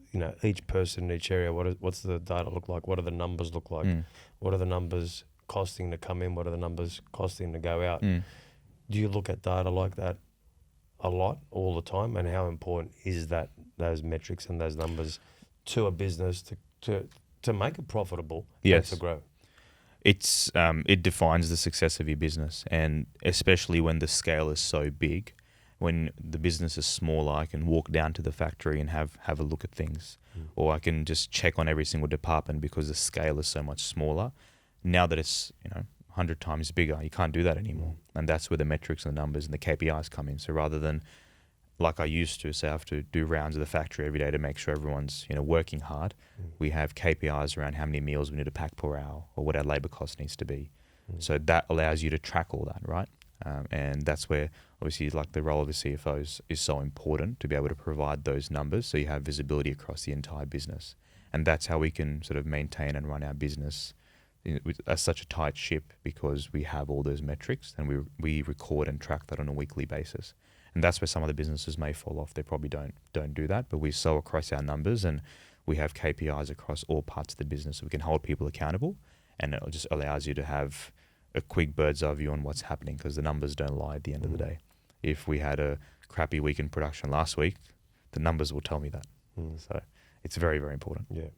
Speaker 1: each person in each area, what's the data look like? What do the numbers look like? What are the numbers costing to come in? What are the numbers costing to go out? Do you look at data like that a lot, all the time? And how important is those metrics and those numbers to a business to make it profitable and to grow?
Speaker 2: It defines the success of your business, and especially when the scale is so big. When the business is smaller, I can walk down to the factory and have a look at things, or I can just check on every single department because the scale is so much smaller. Now that it's 100 times bigger, you can't do that anymore, and that's where the metrics and the numbers and the KPIs come in. So rather than like I used to say, I have to do rounds of the factory every day to make sure everyone's working hard. We have KPIs around how many meals we need to pack per hour, or what our labor cost needs to be. So that allows you to track all that, right? And that's where obviously like the role of the CFO is so important, to be able to provide those numbers so you have visibility across the entire business. And that's how we can sort of maintain and run our business as such a tight ship, because we have all those metrics and we record and track that on a weekly basis. And that's where some of the businesses may fall off. They probably don't do that, but we sew across our numbers, and we have KPIs across all parts of the business, so we can hold people accountable, and it just allows you to have a quick bird's eye view on what's happening, because the numbers don't lie at the end of the day. If we had a crappy week in production last week, the numbers will tell me that. So it's very, very important.
Speaker 1: Yeah.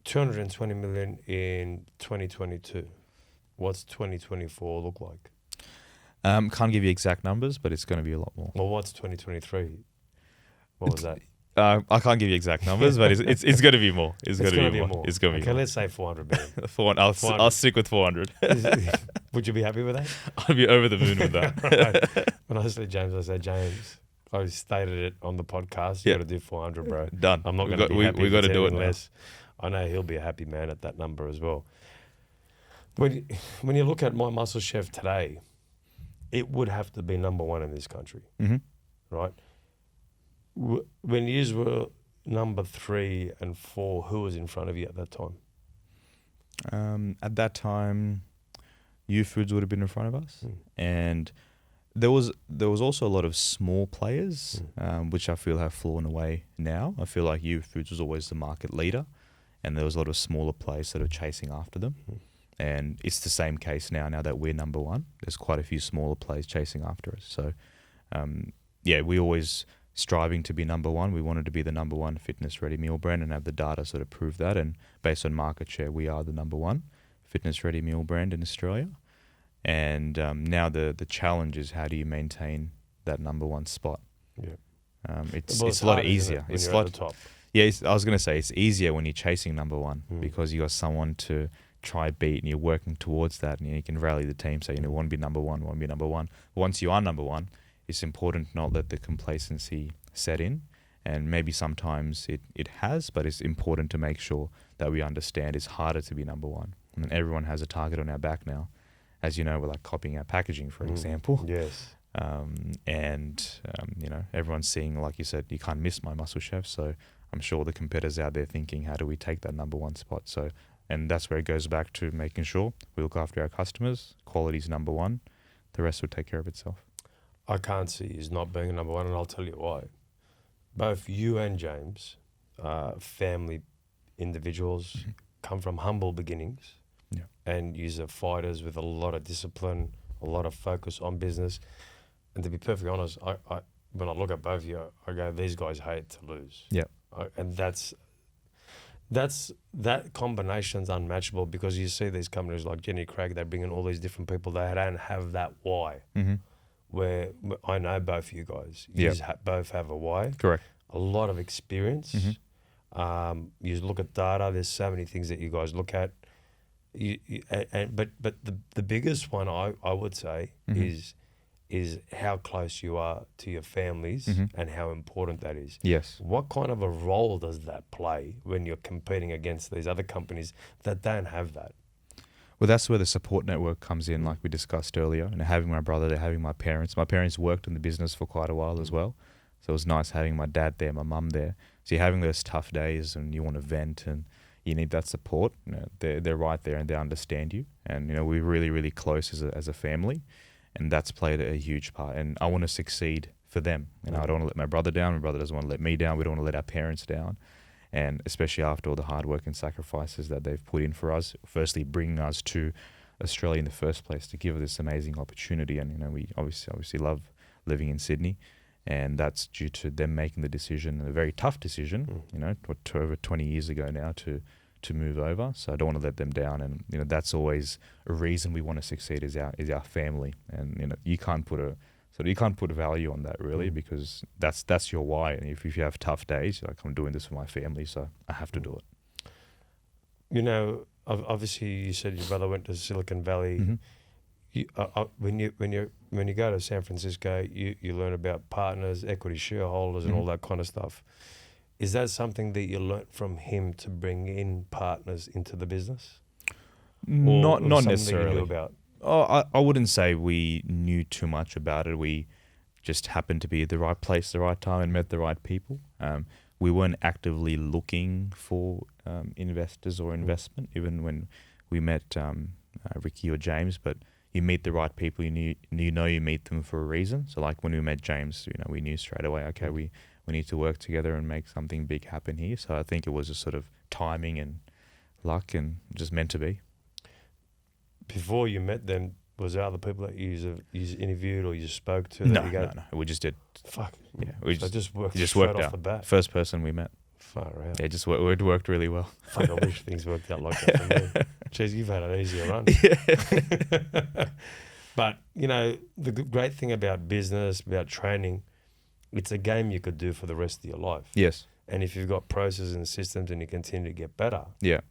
Speaker 1: 220 million in 2022. What's 2024 look like?
Speaker 2: Can't give you exact numbers, but it's going to be a lot more.
Speaker 1: Well, what's 2023? What was that?
Speaker 2: I can't give you exact numbers, but it's going to be more. It's going to be more. It's going to be
Speaker 1: Okay,
Speaker 2: more.
Speaker 1: let's say 400 million.
Speaker 2: I'll stick with 400.
Speaker 1: Would you be happy with that?
Speaker 2: I'd be over the moon with that.
Speaker 1: Right. When I said James, I said, James, I stated it on the podcast. You got to do 400, bro.
Speaker 2: Done.
Speaker 1: I'm not going to be happy.
Speaker 2: We got to do it
Speaker 1: less. I know he'll be a happy man at that number as well. When you look at My Muscle Chef today, it would have to be number one in this country, right? When you were number 3 and 4, who was in front of you at that time?
Speaker 2: At that time, U Foods would have been in front of us, and there was also a lot of small players, which I feel have fallen away now. I feel like U Foods was always the market leader, and there was a lot of smaller players that are chasing after them. And it's the same case now that we're number one. There's quite a few smaller players chasing after us. So, we always striving to be number one. We wanted to be the number one fitness-ready meal brand and have the data sort of prove that. And based on market share, we are the number one fitness-ready meal brand in Australia. And now the challenge is, how do you maintain that number one spot?
Speaker 1: Yeah,
Speaker 2: it's a lot easier.
Speaker 1: It's a lot at the top.
Speaker 2: Yeah, I was going to say it's easier when you're chasing number one because you got someone to try beat and you're working towards that, and you can rally the team, say, want to be number one, want to be number one. Once you are number one, it's important to not let the complacency set in, and maybe sometimes it has, but it's important to make sure that we understand it's harder to be number one. And everyone has a target on our back now. As you know, we're like copying our packaging, for example.
Speaker 1: Yes.
Speaker 2: Everyone's seeing, like you said, you can't miss My Muscle Chef. So I'm sure the competitors out there thinking, how do we take that number one spot? And that's where it goes back to making sure we look after our customers. Quality's number one. The rest will take care of itself.
Speaker 1: I can't see is not being number one, and I'll tell you why. Both you and James, family individuals, come from humble beginnings, and you're fighters with a lot of discipline, a lot of focus on business. And to be perfectly honest, I when I look at both of you, I go, these guys hate to lose.
Speaker 2: Yeah,
Speaker 1: and that combination's unmatchable, because you see these companies like Jenny Craig, they bring in all these different people. They don't have that why. Where I know both of you guys, you both have a why.
Speaker 2: Correct. A
Speaker 1: lot of experience. You look at data. There's so many things that you guys look at. But the biggest one I would say is how close you are to your families and how important that is.
Speaker 2: Yes.
Speaker 1: What kind of a role does that play when you're competing against these other companies that don't have that?
Speaker 2: Well, that's where the support network comes in, like we discussed earlier. And having my brother there, having my parents. My parents worked in the business for quite a while as well. So it was nice having my dad there, my mum there. So you're having those tough days and you want to vent and you need that support. They're right there and they understand you. And, we're really, really close as a family. And that's played a huge part. And I want to succeed for them. I don't want to let my brother down. My brother doesn't want to let me down. We don't want to let our parents down. And especially after all the hard work and sacrifices that they've put in for us, firstly bringing us to Australia in the first place to give us this amazing opportunity. And, we obviously love living in Sydney. And that's due to them making the decision, a very tough decision, over 20 years ago now to move over. So I don't want to let them down. And, that's always a reason we want to succeed is our family. And, you can't put a value on that really, because that's your why. And if you have tough days, you're like, I'm doing this for my family, so I have to do it.
Speaker 1: Obviously you said your brother went to Silicon Valley. When you go to San Francisco, you learn about partners, equity shareholders, and all that kind of stuff. Is that something that you learnt from him to bring in partners into the business?
Speaker 2: Not necessarily.
Speaker 1: You knew about?
Speaker 2: I wouldn't say we knew too much about it. We just happened to be at the right place, the right time, and met the right people. We weren't actively looking for investors or investment, even when we met Ricky or James. But you meet the right people. You meet them for a reason. So like when we met James, we knew straight away, okay, we need to work together and make something big happen here. So I think it was a sort of timing and luck and just meant to be.
Speaker 1: Before you met them, was there other people that you interviewed or you spoke to?
Speaker 2: No. We just did.
Speaker 1: Fuck.
Speaker 2: Yeah, we
Speaker 1: just worked
Speaker 2: out.
Speaker 1: Off the bat.
Speaker 2: First person we met.
Speaker 1: Far out.
Speaker 2: Yeah, it worked really well.
Speaker 1: Fuck, I wish things worked out like that for me. Jeez, you've had an easier run. But, the great thing about business, about training, it's a game you could do for the rest of your life.
Speaker 2: Yes.
Speaker 1: And if you've got processes and systems and you continue to get better,
Speaker 2: Yeah.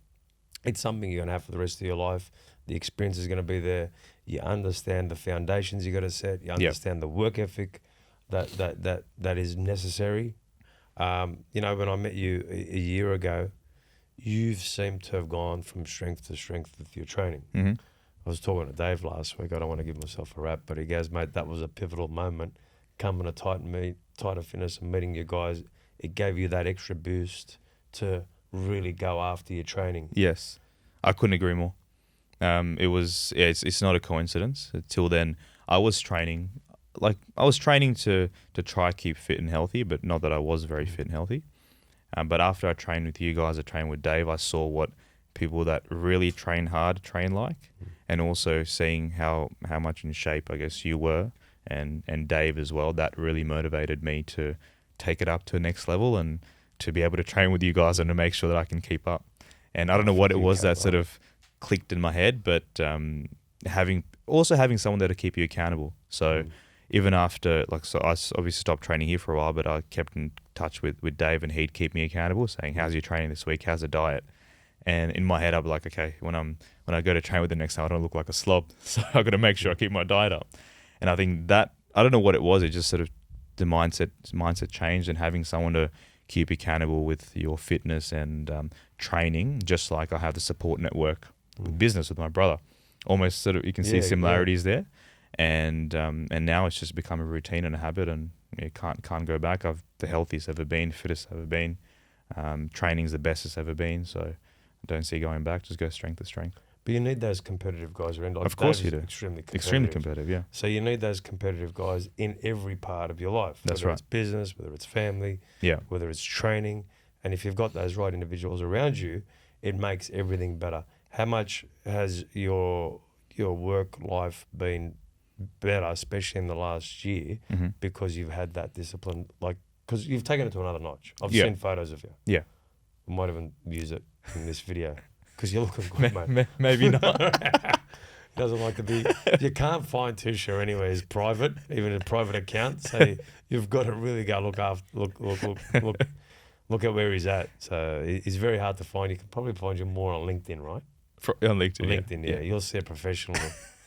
Speaker 1: it's something you're going to have for the rest of your life. The experience is going to be there. You understand the foundations you got to set. You understand the work ethic that is necessary. You know, when I met you a year ago, you've seemed to have gone from strength to strength with your training.
Speaker 2: Mm-hmm.
Speaker 1: I was talking to Dave last week. I don't want to give myself a rap, but he goes, mate, that was a pivotal moment. Coming to tighter fitness and meeting you guys, it gave you that extra boost to really go after your training.
Speaker 2: Yes, I couldn't agree more. It's not a coincidence. Until then, I was training to try keep fit and healthy, but not that I was very fit and healthy. But after I trained with you guys, I trained with Dave, I saw what people that really train hard train like, and also seeing how much in shape I guess you were and Dave as well. That really motivated me to take it up to the next level and to be able to train with you guys and to make sure that I can keep up. And I don't know what it was that sort of clicked in my head, but having someone there to keep you accountable. So even after, I obviously stopped training here for a while, but I kept in touch with Dave, and he'd keep me accountable, saying, how's your training this week? How's the diet? And in my head, I'd be like, okay, when I go to train with the next time, I don't look like a slob. So I've got to make sure I keep my diet up. And I think that, I don't know what it was. It just sort of, the mindset changed, and having someone to keep accountable with your fitness and training, just like I have the support network with business with my brother. Almost sort of, you can see similarities there. And now it's just become a routine and a habit, and you can't go back. I've the healthiest ever been, fittest ever been. Training's the best it's ever been. So I don't see going back. Just go strength to strength.
Speaker 1: But you need those competitive guys around. Like
Speaker 2: of course
Speaker 1: Dave's
Speaker 2: you do.
Speaker 1: Extremely
Speaker 2: competitive, yeah.
Speaker 1: So you need those competitive guys in every part of your life.
Speaker 2: That's
Speaker 1: whether
Speaker 2: right.
Speaker 1: It's business, whether it's family,
Speaker 2: Yeah.
Speaker 1: whether it's training. And if you've got those right individuals around you, it makes everything better. How much has your work life been better, especially in the last year, because you've had that discipline? Like, because you've taken it to another notch. I've seen photos of you.
Speaker 2: Yeah.
Speaker 1: We might even use it in this video because you're looking good, mate.
Speaker 2: Maybe not.
Speaker 1: He doesn't like to be. You can't find Tushar anywhere. He's private, even in a private account. So you've got to really go look at where he's at. So he's very hard to find. You can probably find you more on LinkedIn, right?
Speaker 2: On LinkedIn.
Speaker 1: LinkedIn, yeah. You'll see a professional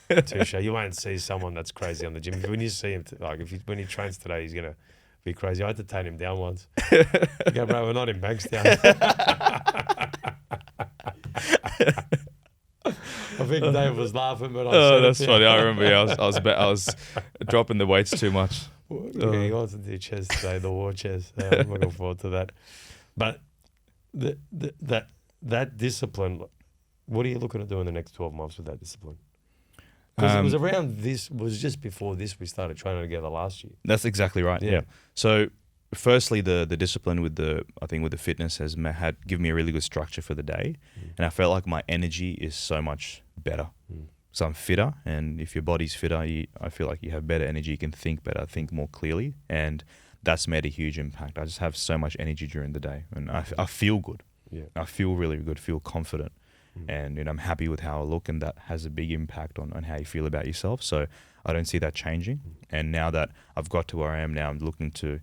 Speaker 1: Tushar. You won't see someone that's crazy on the gym. When you see him, when he trains today, he's gonna be crazy. I had to tone him down once. You go, bro, we're not in Bankstown. I think Dave was laughing, but
Speaker 2: that's funny. I remember. Yeah, I was dropping the weights too much.
Speaker 1: Yeah, he wants to do chest today, the war chest. I'm looking forward to that. But that discipline, what are you looking to do in the next 12 months with that discipline? Because it was around this, was just before this we started training together last year.
Speaker 2: That's exactly right. Yeah. So, firstly, the discipline with the fitness has given me a really good structure for the day, and I felt like my energy is so much better. So I'm fitter, and if your body's fitter, I feel like you have better energy. You can think better, think more clearly, and that's made a huge impact. I just have so much energy during the day, and I feel good. Yeah, I feel really good, feel confident. And I'm happy with how I look, and that has a big impact on how you feel about yourself. So I don't see that changing. And now that I've got to where I am now, I'm looking to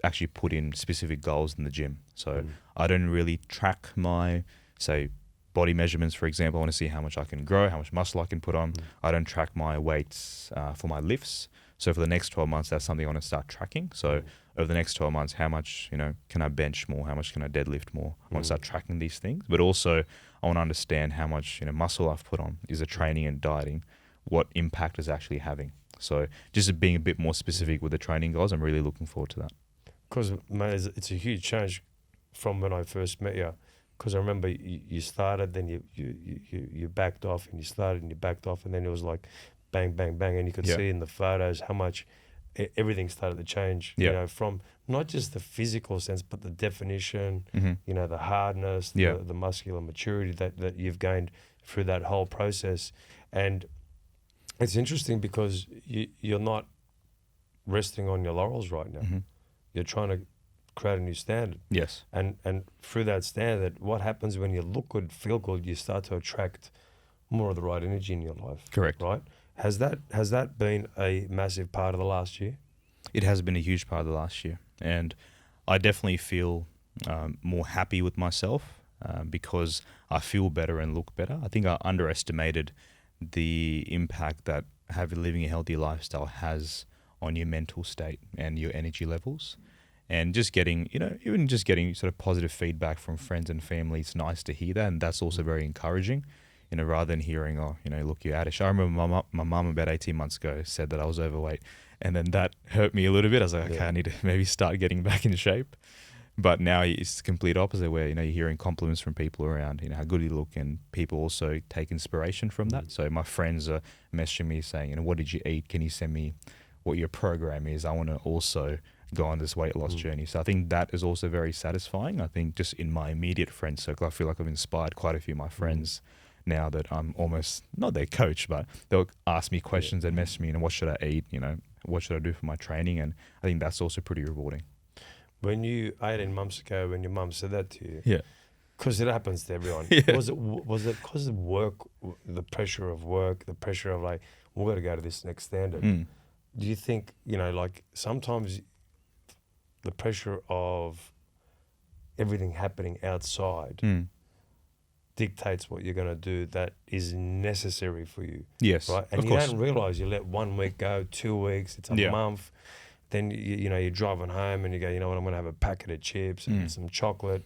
Speaker 2: actually put in specific goals in the gym. So I don't really track my, say, body measurements, for example. I want to see how much I can grow, how much muscle I can put on. I don't track my weights for my lifts. So for the next 12 months, that's something I want to start tracking. So over the next 12 months, how much, can I bench more? How much can I deadlift more? I want to start tracking these things. But also I want to understand how much, muscle I've put on. Is the training and dieting, what impact is actually having? So just being a bit more specific with the training goals, I'm really looking forward to that.
Speaker 1: Because, mate, it's a huge change from when I first met you. Because I remember you started, then you backed off, and you started and you backed off, and then it was like bang, bang, bang, and you could see in the photos how much everything started to change. From not just the physical sense, but the definition, the hardness, the muscular maturity that you've gained through that whole process. And it's interesting because you're not resting on your laurels right now. You're trying to create a new standard. Yes. And through that standard, what happens when you look good, feel good, you start to attract more of the right energy in your life.
Speaker 2: Correct.
Speaker 1: Right? Has that been a massive part of the last year?
Speaker 2: It has been a huge part of the last year, and I definitely feel more happy with myself because I feel better and look better. I think I underestimated the impact that living a healthy lifestyle has on your mental state and your energy levels. And just getting, even just getting sort of positive feedback from friends and family, it's nice to hear that, and that's also very encouraging. Rather than hearing, look, you're out of shape. I remember my mum about 18 months ago said that I was overweight, and then that hurt me a little bit. I was like, okay, I need to maybe start getting back in shape. But now it's the complete opposite, where you're hearing compliments from people around, how good you look, and people also take inspiration from that. So my friends are messaging me saying, what did you eat? Can you send me what your program is? I want to also go on this weight loss journey. So I think that is also very satisfying. I think just in my immediate friend circle, I feel like I've inspired quite a few of my friends now that I'm almost not their coach, but they'll ask me questions and message me, what should I eat? What should I do for my training? And I think that's also pretty rewarding.
Speaker 1: When you 18 months ago, when your mum said that to you,
Speaker 2: yeah,
Speaker 1: because it happens to everyone. Was it because of work, the pressure of work, the pressure of like, we've got to go to this next standard? Do you think, like sometimes the pressure of everything happening outside dictates what you're going to do that is necessary for you?
Speaker 2: Yes,
Speaker 1: right? And
Speaker 2: of
Speaker 1: you
Speaker 2: course.
Speaker 1: don't realise you let 1 week go, 2 weeks, it's a month. Then you're driving home and you go, I'm going to have a packet of chips and some chocolate,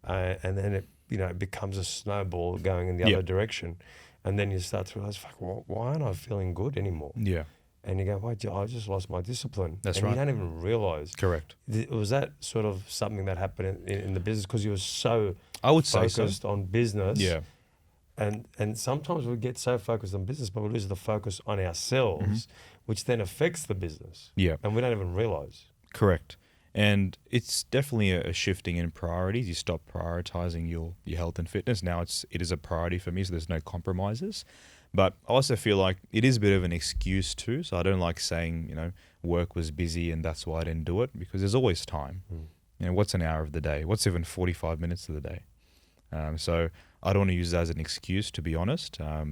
Speaker 1: and then it becomes a snowball going in the other direction, and then you start to realise, fuck, why aren't I feeling good anymore?
Speaker 2: Yeah.
Speaker 1: And you go, wait, I just lost my discipline.
Speaker 2: That's
Speaker 1: and
Speaker 2: right.
Speaker 1: You don't even realise.
Speaker 2: Correct.
Speaker 1: Was that sort of something that happened in the business because you were so
Speaker 2: I would say
Speaker 1: focused on business?
Speaker 2: Yeah.
Speaker 1: And sometimes we get so focused on business, but we lose the focus on ourselves, which then affects the business.
Speaker 2: Yeah.
Speaker 1: And we don't even realise.
Speaker 2: Correct. And it's definitely a shifting in priorities. You stop prioritizing your health and fitness. Now it is a priority for me, so there's no compromises. But I also feel like it is a bit of an excuse too. So I don't like saying, work was busy and that's why I didn't do it, because there's always time. What's an hour of the day? What's even 45 minutes of the day? So I don't want to use that as an excuse, to be honest. I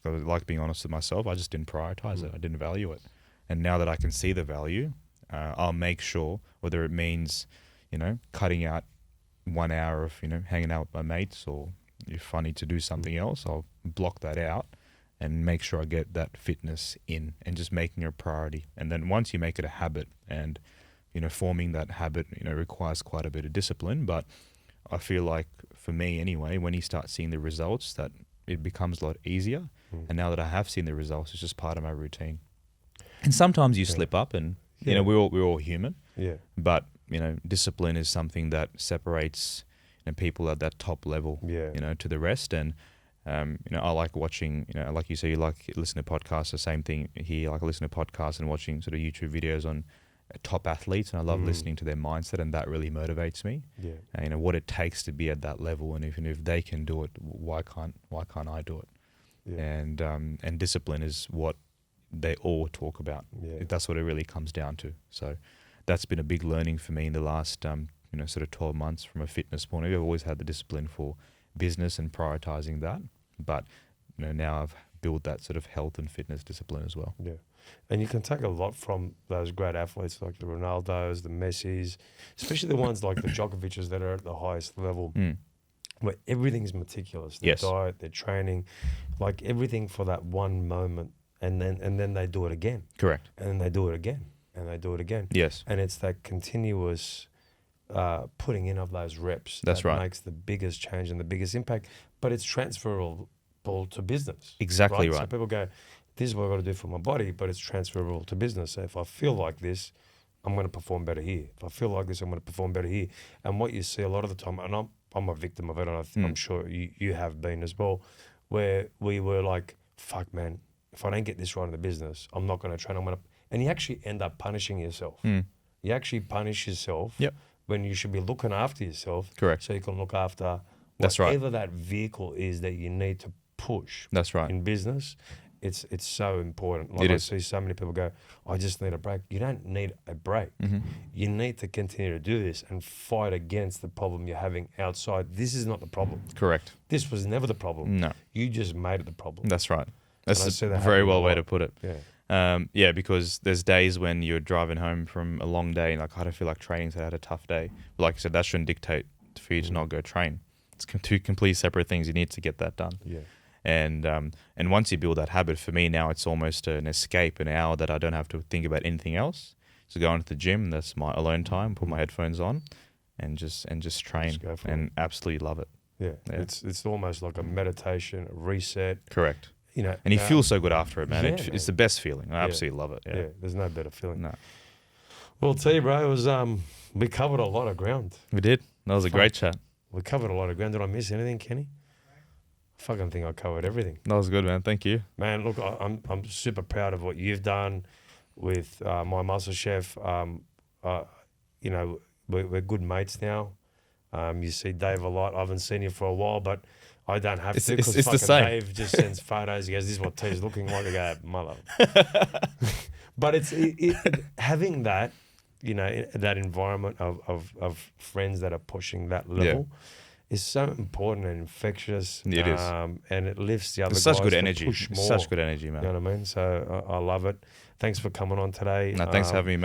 Speaker 2: like being honest with myself. I just didn't prioritize it. I didn't value it. And now that I can see the value, I'll make sure, whether it means, cutting out 1 hour of, hanging out with my mates, or if I need to do something else, I'll block that out and make sure I get that fitness in, and just making it a priority. And then once you make it a habit, and, forming that habit, requires quite a bit of discipline, but I feel like for me anyway, when you start seeing the results, that it becomes a lot easier. And now that I have seen the results, it's just part of my routine. And sometimes you slip up, and we're all human. Yeah. But discipline is something that separates people at that top level, to the rest. And I like watching, like you say, you like listening to podcasts. The same thing here. Like I listen to podcasts and watching sort of YouTube videos on top athletes, and I love listening to their mindset, and that really motivates me. And, what it takes to be at that level, and even if they can do it, why can't I do it? And discipline is what they all talk about. That's what it really comes down to. So that's been a big learning for me in the last sort of 12 months from a fitness point of view. I've always had the discipline for business and prioritizing that, but now I've built that sort of health and fitness discipline as well.
Speaker 1: And you can take a lot from those great athletes like the Ronaldos, the Messis, especially the ones like the Djokovic's that are at the highest level, where everything's meticulous. Their diet, their training, like everything for that one moment, and then they do it again.
Speaker 2: Correct.
Speaker 1: And then they do it again, and they do it again.
Speaker 2: Yes.
Speaker 1: And it's that continuous putting in of those reps
Speaker 2: that
Speaker 1: makes the biggest change and the biggest impact. But it's transferable to business.
Speaker 2: Exactly right.
Speaker 1: So people go, this is what I've got to do for my body, but it's transferable to business. So if I feel like this, I'm going to perform better here. If I feel like this, I'm going to perform better here. And what you see a lot of the time, and I'm a victim of it, and I'm sure you have been as well, where we were like, fuck, man, if I don't get this right in the business, I'm not going to train. And you actually end up punishing yourself. You actually punish yourself when you should be looking after yourself.
Speaker 2: Correct.
Speaker 1: So you can look after
Speaker 2: That's right.
Speaker 1: whatever that vehicle is that you need to push.
Speaker 2: That's right.
Speaker 1: In business. It's so important. Like I see so many people go, I just need a break. You don't need a break. You need to continue to do this and fight against the problem you're having outside. This is not the problem.
Speaker 2: Correct.
Speaker 1: This was never the problem.
Speaker 2: No.
Speaker 1: You just made it the problem.
Speaker 2: That's right. That's a
Speaker 1: that
Speaker 2: very well way
Speaker 1: lot.
Speaker 2: to put it.
Speaker 1: Yeah.
Speaker 2: Yeah, because there's days when you're driving home from a long day and like, I don't feel like training, so I had a tough day. But like I said, that shouldn't dictate for you to not go train. It's two complete separate things. You need to get that done.
Speaker 1: Yeah.
Speaker 2: And once you build that habit, for me now, it's almost an escape, an hour that I don't have to think about anything else. So go into the gym, that's my alone time, put my headphones on and just train and absolutely love it.
Speaker 1: Yeah. It's almost like a meditation, a reset.
Speaker 2: Correct.
Speaker 1: You know,
Speaker 2: and you feel so good after it, man.
Speaker 1: Yeah,
Speaker 2: It's the best feeling. I absolutely love it.
Speaker 1: Yeah, there's no better feeling.
Speaker 2: No.
Speaker 1: Well, I'll tell you, bro, it was we covered a lot of ground.
Speaker 2: We did. That was a great chat.
Speaker 1: We covered a lot of ground. Did I miss anything, Kenny? I fucking think I covered everything.
Speaker 2: That was good, man. Thank you.
Speaker 1: Man, look, I'm super proud of what you've done with my muscle chef. You know, we're good mates now. You see Dave a lot. I haven't seen you for a while, but I don't have to because
Speaker 2: it's the same.
Speaker 1: Dave just sends photos. He goes, "This is what T's looking like." I go, "Mother." But it's having that, you know, that environment of friends that are pushing that level is so important and infectious.
Speaker 2: It is,
Speaker 1: and it lifts the other.
Speaker 2: It's
Speaker 1: guys
Speaker 2: such good
Speaker 1: to
Speaker 2: energy.
Speaker 1: push more.
Speaker 2: Such good energy, man.
Speaker 1: You know what I mean? So I love it. Thanks for coming on today.
Speaker 2: No, thanks for having me, man.